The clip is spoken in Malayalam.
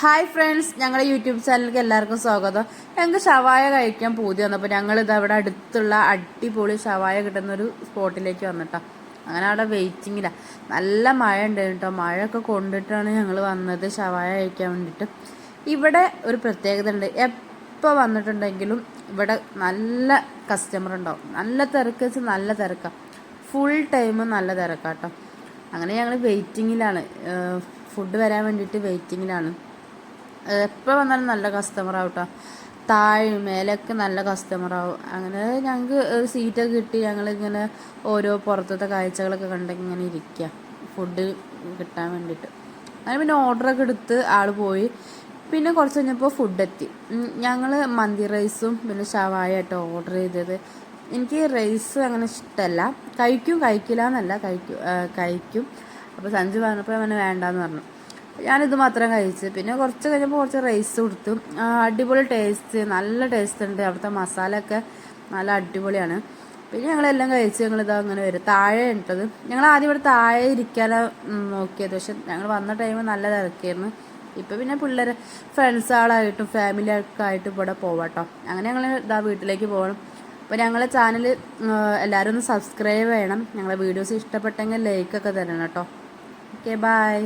ഹായ് ഫ്രണ്ട്സ്, ഞങ്ങളുടെ യൂട്യൂബ് ചാനലിലേക്ക് എല്ലാവർക്കും സ്വാഗതം. ഞങ്ങൾക്ക് ഷവായ കഴിക്കാൻ പൂതി വന്നപ്പോൾ ഞങ്ങളിത് അവിടെ അടുത്തുള്ള അടിപൊളി ഷവായ കിട്ടുന്നൊരു സ്പോട്ടിലേക്ക് വന്നിട്ടോ. അങ്ങനെ അവിടെ വെയിറ്റിങ്ങിലാണ്. നല്ല മഴ ഉണ്ട് കേട്ടോ. മഴയൊക്കെ കൊണ്ടിട്ടാണ് ഞങ്ങൾ വന്നത് ഷവായ കഴിക്കാൻ വേണ്ടിയിട്ട്. ഇവിടെ ഒരു പ്രത്യേകത ഉണ്ട്. എപ്പോൾ വന്നിട്ടുണ്ടെങ്കിലും ഇവിടെ നല്ല കസ്റ്റമർ ഉണ്ടാവും. നല്ല തിരക്ക് വെച്ച് നല്ല തിരക്കാണ്. ഫുൾ ടൈം നല്ല തിരക്കാട്ടോ. അങ്ങനെ ഞങ്ങൾ വെയിറ്റിങ്ങിലാണ്, ഫുഡ് വരാൻ വേണ്ടിയിട്ട് വെയിറ്റിങ്ങിലാണ്. എപ്പോൾ വന്നാലും നല്ല കസ്റ്റമറാവും കേട്ടോ. താഴെ മേലൊക്കെ നല്ല കസ്റ്റമറാവും. അങ്ങനെ ഞങ്ങൾക്ക് ഒരു സീറ്റൊക്കെ കിട്ടി ഞങ്ങളിങ്ങനെ ഓരോ പുറത്തത്തെ കാഴ്ചകളൊക്കെ കണ്ടെങ്കിൽ ഇങ്ങനെ ഇരിക്കുക ഫുഡ് കിട്ടാൻ വേണ്ടിയിട്ട്. അങ്ങനെ പിന്നെ ഓർഡറൊക്കെ എടുത്ത് ആൾ പോയി. പിന്നെ കുറച്ച് കഴിഞ്ഞപ്പോൾ ഫുഡ് എത്തി. ഞങ്ങൾ മന്തി റൈസും പിന്നെ ഷവായ ആയിട്ട് ഓർഡർ ചെയ്തത്. എനിക്ക് റൈസ് അങ്ങനെ ഇഷ്ടമല്ല. കഴിക്കില്ല എന്നല്ല, കഴിക്കും. അപ്പോൾ സഞ്ജു പറഞ്ഞപ്പോൾ അങ്ങനെ വേണ്ടാന്ന് പറഞ്ഞു. ഞാനിത് മാത്രം കഴിച്ച്. പിന്നെ കുറച്ച് കഴിഞ്ഞപ്പോൾ കുറച്ച് റൈസ് കൊടുത്തു. അടിപൊളി ടേസ്റ്റ്, നല്ല ടേസ്റ്റ് ഉണ്ട്. അവിടുത്തെ മസാലയൊക്കെ നല്ല അടിപൊളിയാണ്. പിന്നെ ഞങ്ങളെല്ലാം കഴിച്ച് ഞങ്ങളിതാ അങ്ങനെ വരും. താഴെ ഇട്ടത് ഞങ്ങൾ ആദ്യം ഇവിടെ താഴെ ഇരിക്കാനാണ് നോക്കിയത്. പക്ഷെ ഞങ്ങൾ വന്ന ടൈം നല്ല തിരക്കായിരുന്നു. ഇപ്പോൾ പിന്നെ പിള്ളേർ ഫ്രണ്ട്സുകളായിട്ടും ഫാമിലിയൊക്കെ ആയിട്ടും ഇവിടെ പോവാട്ടോ. അങ്ങനെ ഞങ്ങൾ ഇതാ വീട്ടിലേക്ക് പോകണം. അപ്പോൾ ഞങ്ങളെ ചാനൽ എല്ലാവരും ഒന്ന് സബ്സ്ക്രൈബ് ചെയ്യണം. ഞങ്ങളെ വീഡിയോസ് ഇഷ്ടപ്പെട്ടെങ്കിൽ ലൈക്കൊക്കെ തരണം കേട്ടോ. Okay, by.